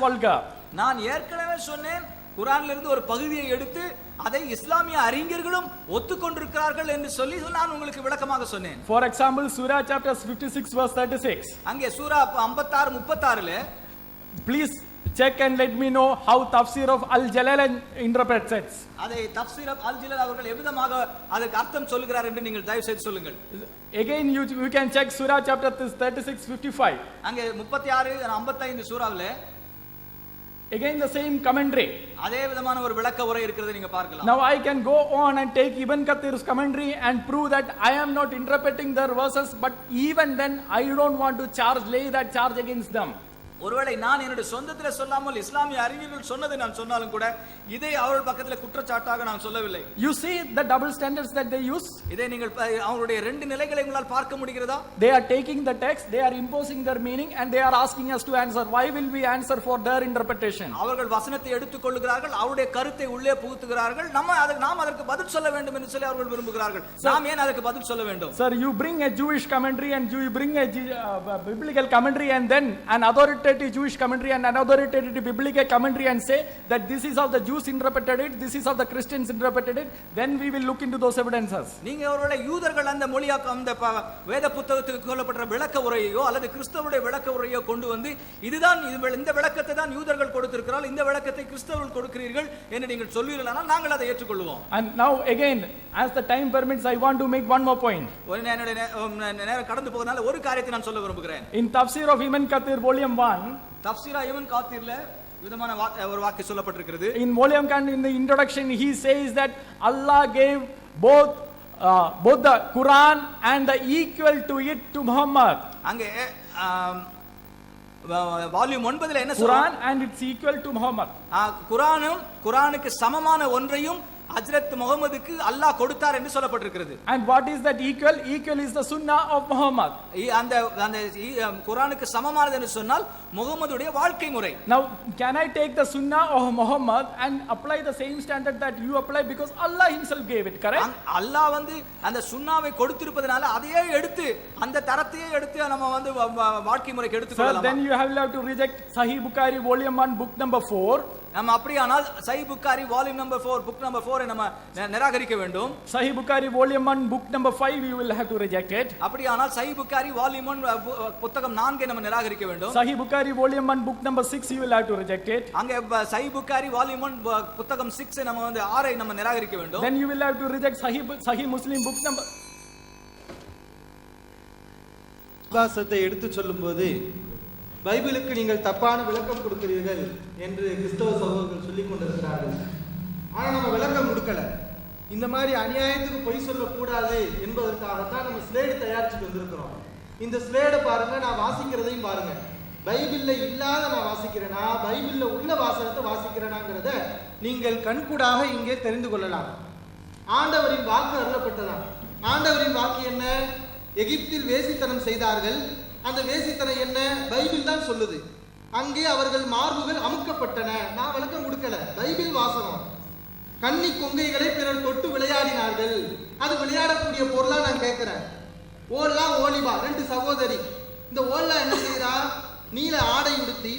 vulgar. நான் ஏற்கனவே சொன்னேன், குர்ஆன்ல இருந்து ஒரு பகுதியை எடுத்து அதை இஸ்லாமிய அறிஞர்களும் ஒத்துக்கொண்டிருக்கிறார்கள் என்று சொல்லி நான் உங்களுக்கு விளக்கமாக சொன்னேன். For example, Surah chapter 56 verse 36. அங்கே சூரா 56:36ல please check and let me know how Tafsir of Al-Jalalain interprets it. அதை தஃப்சீர் அல்-ஜலால் அவர்கள் எவ்விதமாக அதற்கு அர்த்தம் சொல்கிறார் என்று நீங்கள் தயவு செய்து சொல்லுங்கள். Again you can check Surah chapter 36:55. அங்கே 36:55 சூராவிலே Again the same commentary. அதே விதமான ஒரு விளக்க உரை இருக்கிறதை நீங்க பார்க்கலாம். Now I can go on and take Ibn Kathir's commentary and prove that I am not interpreting their verses, but even then I don't want to lay that charge against them. ஒருவேளை நான் என்னுடைய சொந்தத்திலே சொல்லாமல் இஸ்லாமிய அறிஞர்கள் சொன்னதை நான் சொன்னாலும் கூட இதை அவர்கள் பக்கத்தில் குற்றச்சாட்டாக நான் சொல்லவில்லை. You see the double standards that they use? இதை நீங்கள் அவருடைய ரெண்டு நிலைகளை உங்களால் பார்க்க முடிகிறதா? They are taking the text, they are imposing their meaning, and they are asking us to answer. Why will we answer for their interpretation? அவர்கள் வசனத்தை எடுத்துக்கொள்கிறார்கள், அவருடைய கருத்தை உள்ளே புகுத்துகிறார்கள், நாம் அதற்கு பதில் சொல்ல வேண்டும் என்று சொல்லி அவர்கள் விரும்புகிறார்கள். நாம் ஏன் அதற்கு பதில் சொல்ல வேண்டும்? Sir, you bring a Jewish commentary and you bring a biblical commentary and then an authoritative Jewish commentary and an authoritative biblical commentary and say that this is how the Jews interpreted it, this is how the Christians interpreted it, then we will look into those evidences. நீங்க ஒருவேளை யூதர்கள் அந்த மொழியாக்கம் அந்த வேத புத்தகத்துக்கு சொல்லப்பட்ட விளக்க உரையோ அல்லது கிறிஸ்தவருடைய விளக்க உரையோ கொண்டு வந்து இதுதான் இந்த விளக்கத்தை தான் யூதர்கள் கொடுத்திருக்கிறார்கள், இந்த விளக்கத்தை கிறிஸ்தவர்கள் கொடுக்கிறீர்கள் என்று நீங்கள் சொல்வீர்களானால் நாங்கள் அதை ஏற்றுக்கொள்வோம். And now again, as the time permits, I want to make one more point. ஒரு நேரம் கடந்து போகனால ஒரு காரியத்தை நான் சொல்ல விரும்புகிறேன். In Tafsir of Ibn Kathir volume 1, Tafseer இப்னு கத்தீர்ல விதமான ஒரு வாக்கு சொல்லப்பட்டிருக்கிறது. In volume 1 in the introduction he says that Allah gave both the Quran and the equal to it to Muhammad. அங்கே வால்யூம் 9ல என்ன சொல்றாங்க? Quran and it's equal to Muhammad. குர்ஆனுக்கு சமமான ஒன்றையும் ஹஜ்ரத் முகமதுக்கு அல்லாஹ் கொடுத்தார் என்று சொல்லப்பட்டிருக்கிறது. And what is that equal? Equal is the sunnah of Muhammad. அந்த குர்ஆனுக்கு சமமானது என்று சொன்னால் முகமதுடைய வாழ்க்கை முறை. Now can I take the sunnah of Muhammad and apply the same standard that you apply, because Allah himself gave it, correct? அல்லாஹ் வந்து அந்த சுன்னாவை கொடுத்திருப்பதனால அதையே எடுத்து அந்த தரத்தையே எடுத்து நம்ம வந்து வாழ்க்கை முறைக்கு எடுத்துக்கொள்ளலாம். Then you have to reject Sahih Bukhari volume 1 book number 4. நம்ம அப்படியானால் Sahih Bukhari volume number 4 book number 4 நம்ம நிராகரிக்க வேண்டும். Sahih Bukhari volume 1 book number 5 you will have to reject it. அப்படியானால் சஹீஹ் புகாரி வால்யூம் 1 புத்தகம் 4 நம்ம நிராகரிக்க வேண்டும். Sahih Bukhari volume 1 book number 6 you will have to reject it. அங்கே சஹீஹ் புகாரி வால்யூம் 1 புத்தகம் 6 நம்ம வந்து 6 நம்ம நிராகரிக்க வேண்டும். Then you will have to reject Sahih Muslim book number. விசுவாசத்தை எடுத்து சொல்லும்போது பைபிளுக்கு நீங்கள் தப்பான விளக்கம் கொடுக்கிறீர்கள் என்று கிறிஸ்தவ சகோதரர்கள் சொல்லிக் கொண்டிருக்கிறார்கள். ஆனால் நம்ம விளக்கம் கொடுக்கல. இந்த மாதிரி அநியாயத்துக்கு பொய் சொல்லக்கூடாது என்பதற்காகத்தான் நம்ம ஸ்லேடு தயாரிச்சுட்டு வந்திருக்கிறோம். இந்த ஸ்லேடை பாருங்க, நான் வாசிக்கிறதையும் பாருங்க. பைபிள்ல இல்லாத நான் வாசிக்கிறேனா, பைபிள்ல உள்ள வாசகத்தை வாசிக்கிறேனாங்கிறத நீங்கள் கண்கூடாக இங்கே தெரிந்து கொள்ளலாம். ஆண்டவரின் வாக்கு அருளப்பட்டதாம். ஆண்டவரின் வாக்கு என்ன? எகிப்தில் வேசித்தனம் செய்தார்கள். அந்த வேசித்தனம் என்ன? பைபிள் தான் சொல்லுது. அங்கே அவர்கள் மார்புகள் அமுக்கப்பட்டன. நான் விளக்கம் கொடுக்கல, பைபிள் வாசகம். கன்னி கொங்கைகளை பிறர் தொட்டு விளையாடினார்கள். அது விளையாடக்கூடிய பொருளா நான் கேட்கிறேன். ஓல்லா ஓலிபா 2 சகோதரி. இந்த ஓல்லா என்ன செய்யறா? நீல ஆடை உடுத்தி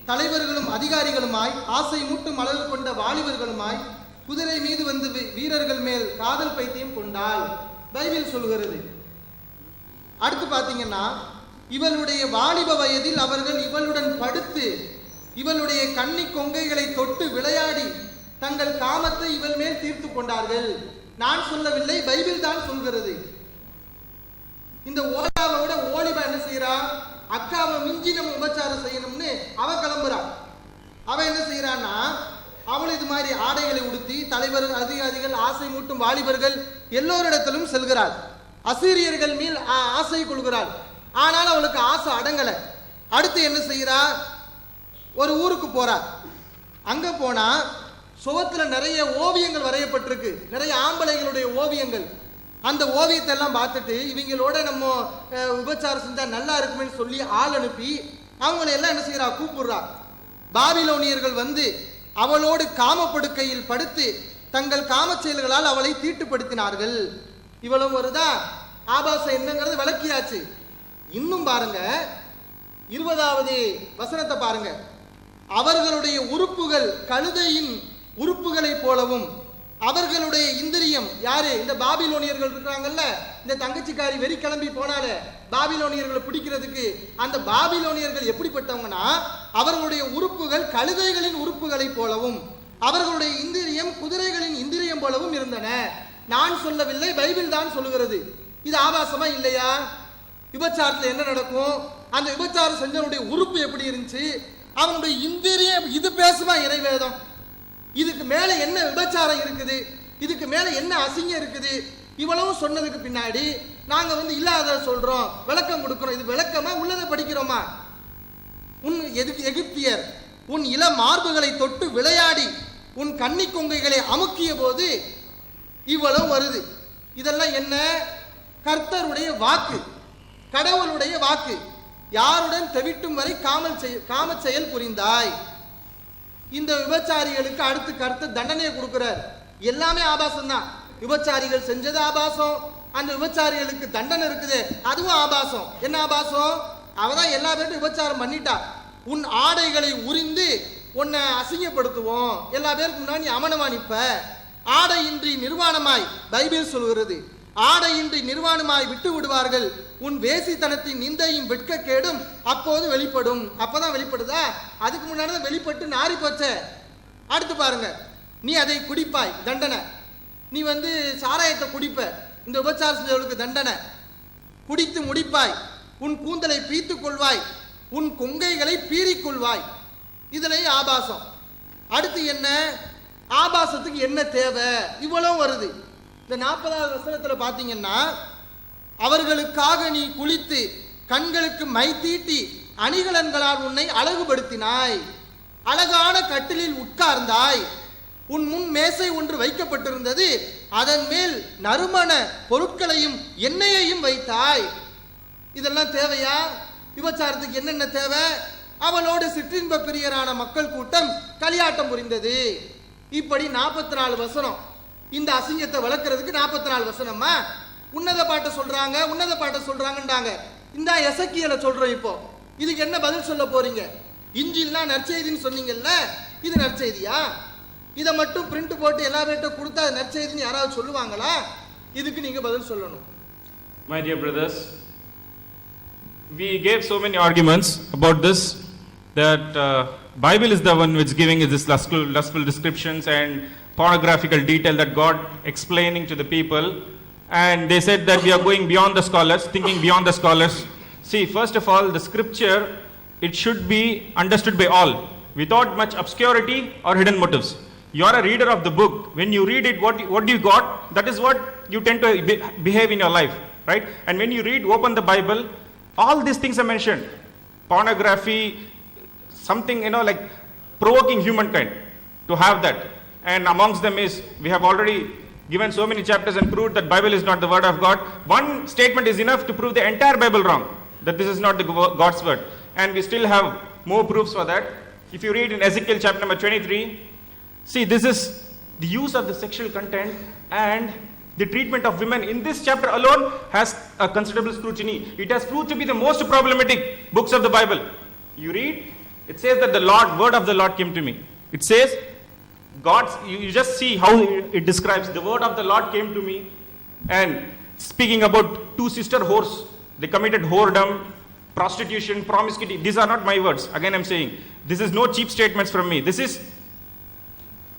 தலைவர்களும் அதிகாரிகளுமாய் ஆசை மூட்டும் அளவு கொண்ட வாலிபர்களுமாய் குதிரை மீது வந்து வீரர்கள் மேல் காதல் பைத்தியம் கொண்டாள். பைபிள் சொல்லுகிறது. அடுத்து பாத்தீங்கன்னா, இவளுடைய வாலிப வயதில் அவர்கள் இவளுடன் படுத்து இவளுடைய கன்னி கொங்கைகளை தொட்டு விளையாடி தங்கள் காமத்தை இவள் மேல் தீர்த்து கொண்டார்கள். நான் சொல்லவில்லை, பைபிள் தான் சொல்கிறது. இந்த ஓலாவோட ஓலிபா என்ன செய்யறா? அக்காவை மிஞ்சி நம்ம உபச்சாரம் செய்யணும்னு அவ கிளம்புறா. அவ என்ன செய்யறான்னா, அவள் இது மாதிரி ஆடைகளை உடுத்தி தலைவர்கள் அதிகாரிகள் ஆசை மூட்டும் வாலிபர்கள் எல்லோரிடத்திலும் செல்கிறாள். அசீரியர்கள் மேல் ஆசை கொள்கிறாள். ஆனால் அவளுக்கு ஆசை அடங்கல. அடுத்து என்ன செய்யறா? ஒரு ஊருக்கு போறா. அங்க போனா சுவத்துல நிறைய ஓவியங்கள் வரையப்பட்டிருக்கு, நிறைய ஆம்பளைகளுடைய ஓவியங்கள். அந்த ஓவியத்தை எல்லாம் பார்த்துட்டு இவங்களோட நம்ம உபச்சாரம் செஞ்சா நல்லா இருக்குமே சொல்லி ஆள் அனுப்பி அவங்களை எல்லாம் என்ன செய்யறா? கூப்பிடுறா. பாபிலோனியர்கள் வந்து அவளோடு காமப்படுக்கையில் படுத்து தங்கள் காம செயல்களால் அவளை தீட்டுப்படுத்தினார்கள். இவ்வளவு வருதா? ஆபாசம் என்னங்கிறது விளக்கியாச்சு. இன்னும் பாருங்க, 20வது வசனத்தை பாருங்க. அவர்களுடைய உறுப்புகள் கழுதையின் உறுப்புகளை போலவும் அவர்களுடைய இந்திரியம், யாரு? இந்த பாபிலோனியர்கள் இருக்கிறாங்கல்ல, இந்த தங்கச்சிக்காரி வெறி கிளம்பி போனால பாபிலோனியர்களை பிடிக்கிறதுக்கு. அந்த பாபிலோனியர்கள் எப்படிப்பட்டவங்கன்னா, அவர்களுடைய உறுப்புகள் கழுதைகளின் உறுப்புகளை போலவும் அவர்களுடைய இந்திரியம் குதிரைகளின் இந்திரியம் போலவும் இருந்தன. நான் சொல்லவில்லை, பைபிள் தான் சொல்லுகிறது. இது ஆபாசமா இல்லையா? விபச்சாரத்தில் என்ன நடக்கும்? அந்த விபச்சாரம் செஞ்சவனுடைய உறுப்பு எப்படி இருந்துச்சு? அவனுடைய இந்திரியம். இது பேசுமா இறைவேதம்? இதுக்கு மேல என்ன விபச்சாரம் இருக்குது? இதுக்கு மேல என்ன அசிங்கம் இருக்குது? இவ்வளவு சொன்னதுக்கு பின்னாடி நாங்க இல்லாத சொல்றோம், விளக்கம் கொடுக்கிறோம். இது விளக்கமா? உள்ளதை படிக்கிறோமா? உன் எகிப்தியர் உன் இள மார்புகளை தொட்டு விளையாடி உன் கன்னி கொங்கைகளை அமுக்கிய போது இவ்வளவு வருது. இதெல்லாம் என்ன? கர்த்தருடைய வாக்கு, கடவுளுடைய வாக்கு. யாருடன் தெவிட்டும் வரை காம செயல் புரிந்தாய். இந்த விபச்சாரிகளுக்கு அடுத்து கர்த்தர் தண்டனையை கொடுக்கிறார். எல்லாமே ஆபாசம் தான். விபச்சாரிகள் செஞ்சது ஆபாசம், அந்த விபச்சாரிகளுக்கு தண்டனை இருக்குது, அதுவும் ஆபாசம். என்ன ஆபாசம்? அவதான் எல்லா பேரும் விபச்சாரம் பண்ணிட்டா. உன் ஆடைகளை உரிந்து உன்னை அசிங்கப்படுத்துவோம், எல்லா பேருக்கு முன்னாடி அவனவானிப்ப. ஆடையின்றி நிர்வாணமாய் பைபிள் சொல்கிறது. ஆடையின்றி நிர்வாணமாய் விட்டு விடுவார்கள். உன் வேசித்தனத்தின் நிந்தையும் வெட்கக்கேடும் அப்போது வெளிப்படும். அப்பதான் வெளிப்படுதா? அதுக்கு முன்னாடி தான் வெளிப்பட்டு நாரி போச்ச. அடுத்து பாருங்க, நீ அதை குடிப்பாய், தண்டனை. நீ சாராயத்தை குடிப்ப, இந்த உபச்சாரம் செஞ்சவளுக்கு தண்டனை. குடித்து முடிப்பாய், உன் கூந்தலை பீத்துக் கொள்வாய், உன் கொங்கைகளை பீறிக்கொள்வாய். இதுலயும் ஆபாசம். அடுத்து என்ன? ஆபாசத்துக்கு என்ன தேவை? இவ்வளவு வருது. இந்த 40வது வசனத்துல பாத்தீங்கன்னா, அவர்களுக்காக நீ குளித்து கண்களுக்கு மை தீட்டி அணிகலன்களால் உன்னை அழகுபடுத்தினாய். அழகான கட்டிலில் உட்கார்ந்தாய். உன் முன் மேசை ஒன்று வைக்கப்பட்டிருந்தது, அதன் மேல் நறுமண பொருட்களையும் எண்ணெயையும் வைத்தாய். இதெல்லாம் தேவையா? விபச்சாரத்துக்கு என்னென்ன தேவை? அவளோடு சிற்றின்ப பிரியரான மக்கள் கூட்டம் களியாட்டம் புரிந்தது. இப்படி 44 வசனம். இந்த அசிங்கத்தை வளர்க்கறதுக்கு 44 வசனமா? உன்னத பாட்டை சொல்றாங்க, உன்னத பாட்டை சொல்றாங்கன்றாங்க. இந்த எசக்கியலை சொல்றோம். இப்போ இதுக்கு என்ன பதில் சொல்ல போறீங்க? இஞ்சில்னா நற்செய்தின்னு சொன்னீங்கல்ல, இது நற்செய்தியா? இதை மட்டும் பிரிண்ட் போட்டு எல்லா பேர்ட்டும் கொடுத்தா நற்செய்தின்னு யாராவது சொல்லுவாங்களா? இதுக்கு நீங்க பதில் சொல்லணும். My dear brothers, we gave so many arguments about this, that Bible is the one which giving us this lustful descriptions and pornographical detail that God explaining to the people, and they said that we are going beyond the scholars, thinking beyond the scholars. See, first of all, the scripture, it should be understood by all without much obscurity or hidden motives. You are a reader of the book. When you read it, what you got, that is what you tend to behave in your life, right? And when you read, open the Bible, all these things are mentioned. Pornography, something like provoking humankind to have that. and amongst them is, we have already given so many chapters and proved that Bible is not the word of God. One statement is enough to prove the entire Bible wrong, that this is not the God's word. And we still have more proofs for that. If you read in Ezekiel chapter number 23, see, this is the use of the sexual content and the treatment of women in this chapter alone has a considerable scrutiny. It has proved to be the most problematic books of the Bible. You read, it says that the word of the Lord came to me. It says, you just see how it describes. The word of the Lord came to me, and speaking about two sister whores, they committed whoredom, prostitution, promiscuity. These are not my words. Again, I'm saying, this is no cheap statements from me. This is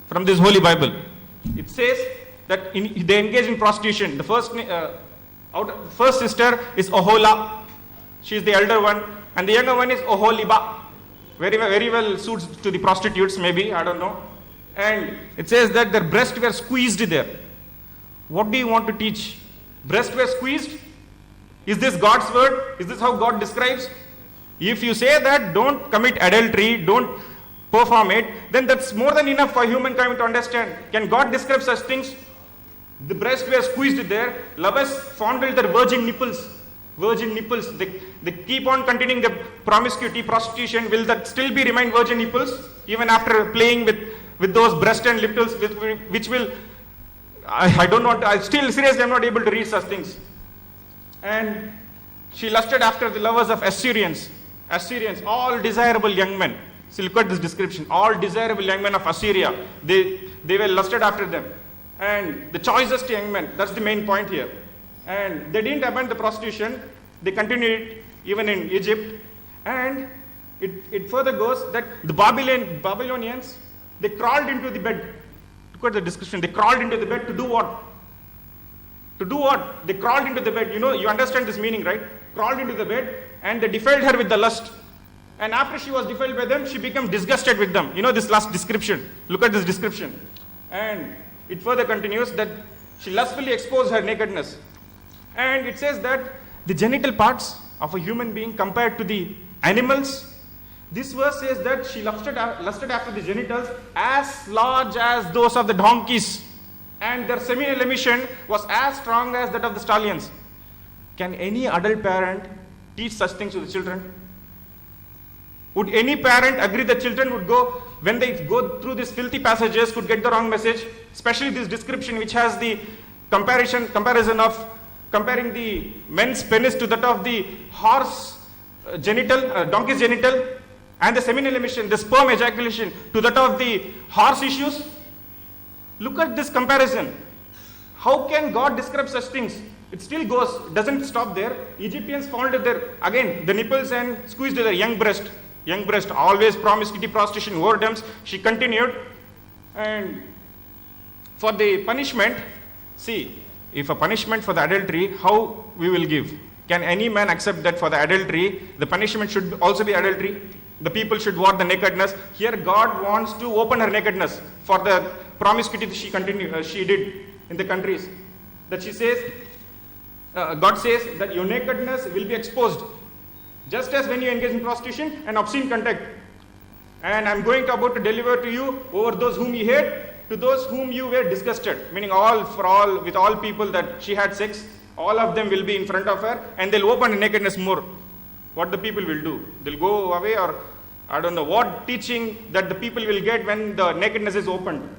from this Holy Bible. It says that they engage in prostitution. The first sister is Ohola. She is the elder one. And the younger one is Oholiba. Very well suits to the prostitutes, maybe, I don't know. And it says that their breasts were squeezed there. What do you want to teach? Breasts were squeezed? Is this God's word? Is this how God describes? If you say that, don't commit adultery, don't perform it, then that's more than enough for humankind to understand. Can God describe such things? The breasts were squeezed there. Lovers fondled their virgin nipples. Virgin nipples. They keep on continuing the promiscuity, prostitution. Will that still be remain virgin nipples even after playing with those breast and nipples, which will, I don't know. I still seriously am not able to read such things. And she lusted after the lovers of Assyrians. Assyrians, all desirable young men. See, look at this description. All desirable young men of Assyria. They were lusted after them. And the choicest young men. That's the main point here. And they didn't abandon the prostitution. They continued it even in Egypt. And it further goes that the Babylonians, they crawled into the bed. Look at the description. They crawled into the bed to do what? To do what? They crawled into the bed. You understand this meaning, right? Crawled into the bed and they defiled her with the lust. And after she was defiled by them, she became disgusted with them. This last description. Look at this description. And it further continues that she lustfully exposed her nakedness. And it says that the genital parts of a human being compared to the animals, this verse says that she lusted after the genitals as large as those of the donkeys. And their seminal emission was as strong as that of the stallions. Can any adult parent teach such things to the children? Would any parent agree that children would go, when they go through these filthy passages, could get the wrong message? Especially this description which has the comparison of comparing the men's penis to that of the horse donkey's genital, and the seminal emission, the sperm ejaculation, to that of the horse issues. Look at this comparison. How can God describe such things? It still goes, doesn't stop there. Egyptians found their, again, the nipples and squeezed their young breast, always promiscuity, prostitution, whoredoms. She continued. And for the punishment, see, if a punishment for the adultery, how we will give? Can any man accept that for the adultery, the punishment should also be adultery? The people should want the nakedness. Here God wants to open her nakedness for the promiscuity she did in the countries. That she says, God says that your nakedness will be exposed. Just as when you engage in prostitution and obscene conduct. And I'm about to deliver to you over those whom you hate, to those whom you were disgusted. Meaning with all people that she had sex, all of them will be in front of her and they'll open the nakedness more. What the people will do? They'll go away, or I don't know what teaching that the people will get when the nakedness is opened.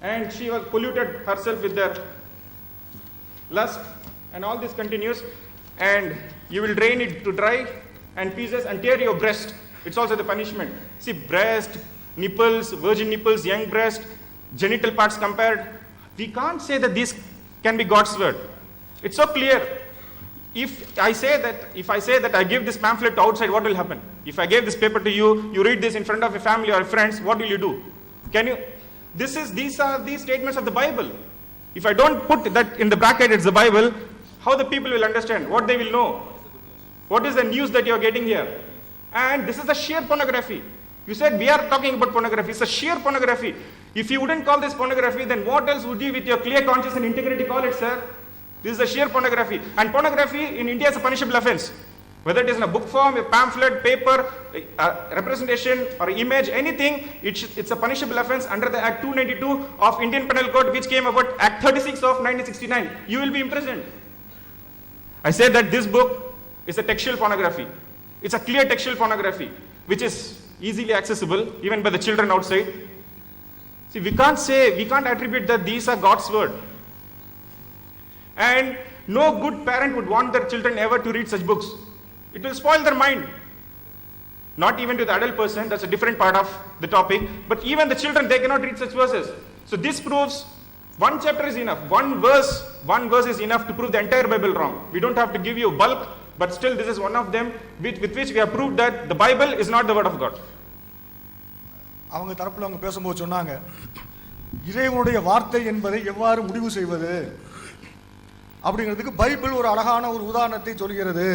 And she was polluted herself with their lust. And all this continues. And you will drain it to dry and pieces and tear your breast. It's also the punishment. See, breast, nipples, virgin nipples, young breast, genital parts compared. We can't say that this can be God's word. It's so clear. If I say that I give this pamphlet to outside, what will happen? If I gave this paper to you, you read this in front of a family or friends, what will you do? These are the statements of the Bible. If I don't put that in the bracket, it's the Bible, how the people will understand, what they will know. What is the news that you're getting here? And this is the sheer pornography. You said we are talking about pornography. It's a sheer pornography. If you wouldn't call this pornography, then what else would you with your clear conscience and integrity call it, sir? This is a sheer pornography. And pornography in India is a punishable offense. Whether it is in a book form, a pamphlet, paper, a representation or image, anything, it's a punishable offense under the Act 292 of Indian Penal Code, which came about Act 36 of 1969. You will be imprisoned. I say that this book is a textual pornography. It's a clear textual pornography, which is easily accessible even by the children outside. See, we can't attribute that these are God's word. And no good parent would want their children ever to read such books. It will spoil their mind. Not even to the adult person, that's a different part of the topic, but even the children, they cannot read such verses. So this proves one chapter is enough, one verse is enough to prove the entire Bible wrong. We don't have to give you bulk, but still this is one of them with which we have proved that the Bible is not the word of God. அவங்க தரப்புல அவங்க பேசும்போது சொன்னாங்க, இறைவனுடைய வார்த்தை என்பதை எவ்வாறு முடிவு செய்வது அப்படிங்கிறதுக்கு பைபிள் ஒரு அழகான ஒரு உதாரணத்தை சொல்கிறது,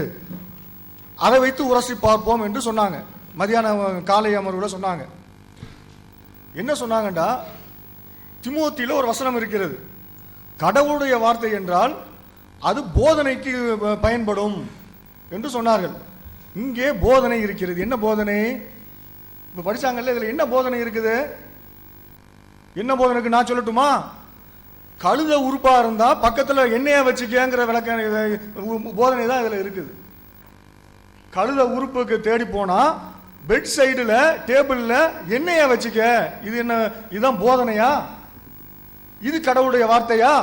அதை வைத்து உரசி பார்ப்போம் என்று சொன்னாங்க. மதியான காலை அமர்வுல சொன்னாங்க. என்ன சொன்னாங்கண்டா, திமோத்தியில ஒரு வசனம் இருக்கிறது, கடவுளுடைய வார்த்தை என்றால் அது போதனைக்கு பயன்படும் என்று சொன்னார்கள். இங்கே போதனை இருக்கிறது. என்ன போதனை? இப்ப படிச்சாங்கல்ல, இதுல என்ன போதனை இருக்குது? என்ன போதனைக்கு நான் சொல்லட்டுமா? கழுத உறுப்பா இருந்தா பக்கத்துல எண்ணெய வச்சுக்கங்கிற விளக்க போதனை தான் இதுல இருக்குது. கழுத உறுப்புக்கு தேடி போனா பெட் சைடுல டேபிள்ல எண்ணெய வச்சுக்க, இது என்ன? இதுதான் போதனையா? இது கடவுளுடைய வார்த்தையா?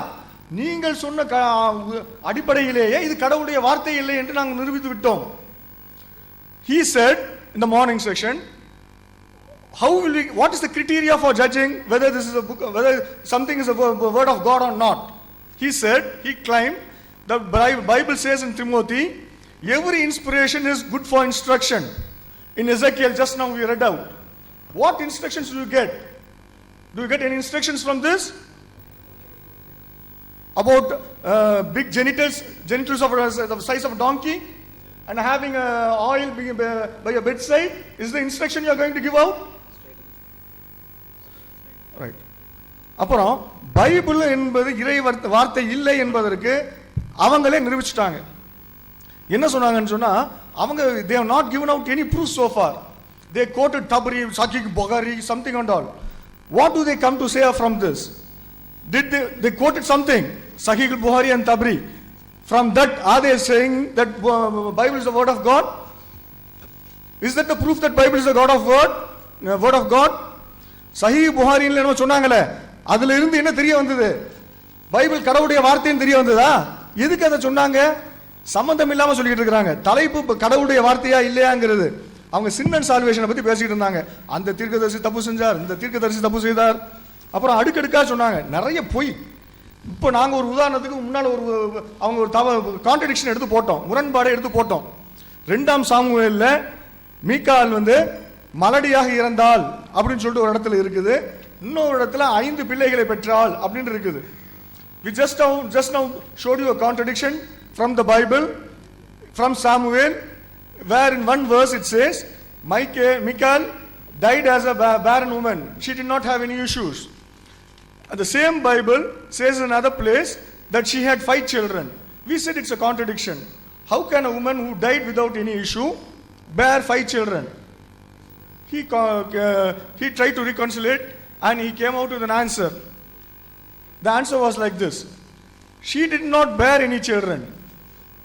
நீங்கள் சொன்ன அடிப்படையிலேயே இது கடவுளுடைய வார்த்தை இல்லை என்று நாங்கள் நிரூபித்து விட்டோம். He said in the morning section, what is the criteria for judging whether this is a book, whether something is a word of God or not? He said, he claimed, the Bible says in Timothy, every inspiration is good for instruction. In Ezekiel, just now we read out. What instructions do you get? Do you get any instructions from this? About big genitals of the size of a donkey and having oil by your bedside? Is the instruction you are going to give out? Right. அப்புறம் பைபிள் என்பது இறை வார்த்தை இல்லை என்பதற்கு அவங்களே நிரூபிச்சிட்டாங்க. என்ன சொன்னாங்கன்னு சொன்னா, அவங்க they have not given out any proof so far. They quoted Tabari, Sahih Bukhari, something and all. What do they come to say from this? Did they quoted something, Sahih Bukhari and Tabari. From that, are they saying that Bible is the word of God? Is that the proof that Bible is the word of God? Sahih Bukhari என்ன சொன்னாங்களே, அதுல இருந்து என்ன தெரிய வந்தது? பைபிள் கடவுளுடைய வார்த்தைன்னு தெரிய வந்ததா? எதுக்கு அதை சொன்னாங்க? சம்பந்தம் இல்லாம சொல்லிட்டு இருக்காங்க. தலைப்பு கடவுளுடைய வார்த்தையா இல்லையாங்கிறது. அவங்க சின் அண்ட் சால்வேஷனை பத்தி பேசிட்டு இருந்தாங்க. அந்த தீர்க்கதரிசி தப்பு செஞ்சார், இந்த தீர்க்கதரிசி தப்பு செய்தார். அப்புறம் அடுக்கடுக்கா சொன்னாங்க, நிறைய பொய். இப்போ நாங்க ஒரு உதாரணத்துக்கு முன்னால அவங்க ஒரு கான்ட்ரடிக்ஷன் எடுத்து போட்டோம், முரண்பாடை எடுத்து போட்டோம். 2 சாமுவேல்ல மீகால் மலடியாக இறந்தால் அப்படின்னு சொல்லிட்டு ஒரு இடத்துல இருக்குது, இன்னொரு இடத்துல 5 பிள்ளைகளை பெற்றாள் அப்படின்னு இருக்குது. We just now showed you a contradiction from the Bible, from Samuel, where in one verse it says, Michal died as a barren woman. She did not have any issues. And the same Bible says in another place that she had 5 children. We said it's a contradiction. How can a woman who died without any issue bear 5 children? He tried to reconcile and he came out with an answer. The answer was like this: she did not bear any children.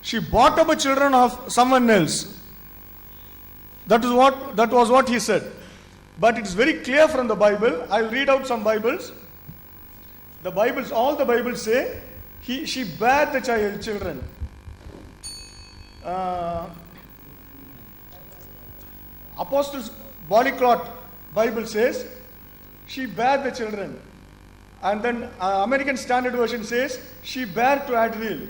She brought up a children of someone else. That was what he said. But it is very clear from the Bible. I will read out some Bibles. All the Bibles say she bare the children. Apostles Polyglot Bible says she bare the children. And then American Standard Version says she bare to Adriel.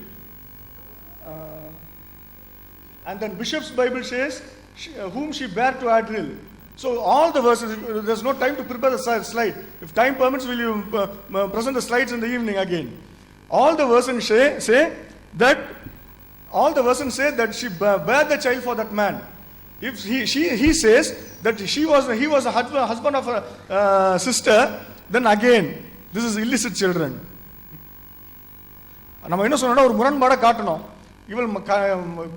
And then Bishop's Bible says whom she bare to Adriel. So all the verses, there's no time to prepare the slide. If time permits, will you present the slides in the evening again? All the verses say that she bare the child for that man. If he says that he was a husband of a sister, then again this is illicit children. நம்ம என்ன சொன்னோம்னா, ஒரு முரண்பாடை காட்டணும். இவள்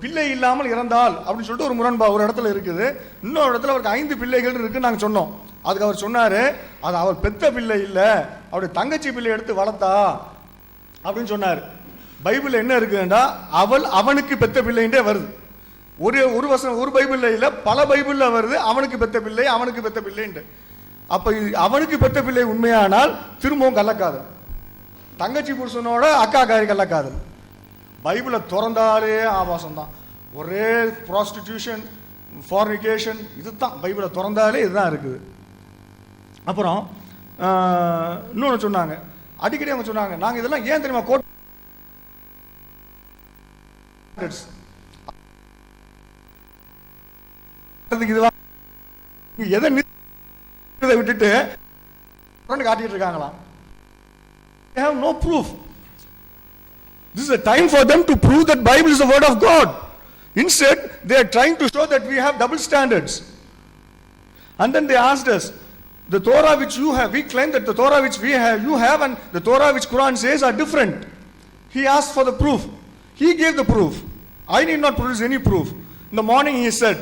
பிள்ளை இல்லாமல் இறந்தாள் அப்படின்னு சொல்லிட்டு ஒரு இடத்துல இருக்குது. இன்னொரு இடத்துல அவருக்கு 5 பிள்ளைகள் இருக்குன்னு நாங்கள் சொன்னோம். அதுக்கு அவர் சொன்னாரு, அது அவள் பெத்த பிள்ளை இல்லை, அவருடைய தங்கச்சி பிள்ளை எடுத்து வளர்த்தா அப்படின்னு சொன்னார். பைபிள் என்ன இருக்குன்னா அவள் அவனுக்கு பெத்த பிள்ளைன்றே வருது. ஒரு வசனம் ஒரு பைபிள்ல இல்ல, பல பைபிள்ல வருது அவனுக்கு பெத்த பிள்ளை அவனுக்கு பெத்த பிள்ளைன்ட்டு. அப்ப அவனுக்கு பெத்த பிள்ளை உண்மையானால் திரும்பவும் கள்ளக்காதல், தங்கச்சி புருஷனோட அக்கா காரி கள்ளக்காதல். பைபிளை திறந்தாலே ஆபாசம் தான், ஒரே ப்ராஸ்டிடியூஷன் ஃபார்னிகேஷன், இதுதான் பைபிளை திறந்தாலே இதுதான் இருக்குது. அப்புறம் இன்னொன்று சொன்னாங்க, அடிக்கடி அவங்க சொன்னாங்க, நாங்கள் இதெல்லாம் ஏன் தெரியுமா கோட் எதை விட்டுட்டு காட்டிட்டு இருக்காங்களாம். They have no proof. This is a time for them to prove that Bible is the word of God. Instead, they are trying to show that we have double standards. And then they asked us, the Torah which you have, we claim that the Torah which we have, you have, and the Torah which Quran says are different. He asked for the proof. He gave the proof. I need not produce any proof. In the morning he said,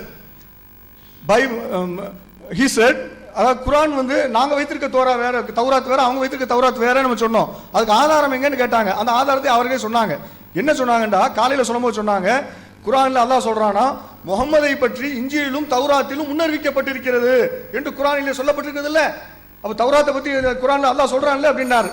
அதாவது குரான் வந்து நாங்க வைத்திருக்க தோரா வேற, தௌராத் வேற, அவங்க வைத்திருக்க தௌராத் வேற நம்ம சொன்னோம். அதுக்கு ஆதாரம் எங்கன்னு கேட்டாங்க. அந்த ஆதாரத்தை அவர்களே சொன்னாங்க. என்ன சொன்னாங்கடா, காலையில சொல்லும்போது சொன்னாங்க, குரான்ல அல்லாஹ் சொல்றானா முகம்மதை பற்றி இஞ்சிலும் தௌராத்திலும் முன்னறிவிக்கப்பட்டிருக்கிறது என்று குரானிலே சொல்லப்பட்டிருக்கிறது இல்ல. அப்ப தௌராத்தை பத்தி குரான்ல அல்லாஹ் சொல்றான்ல அப்படின்னாரு.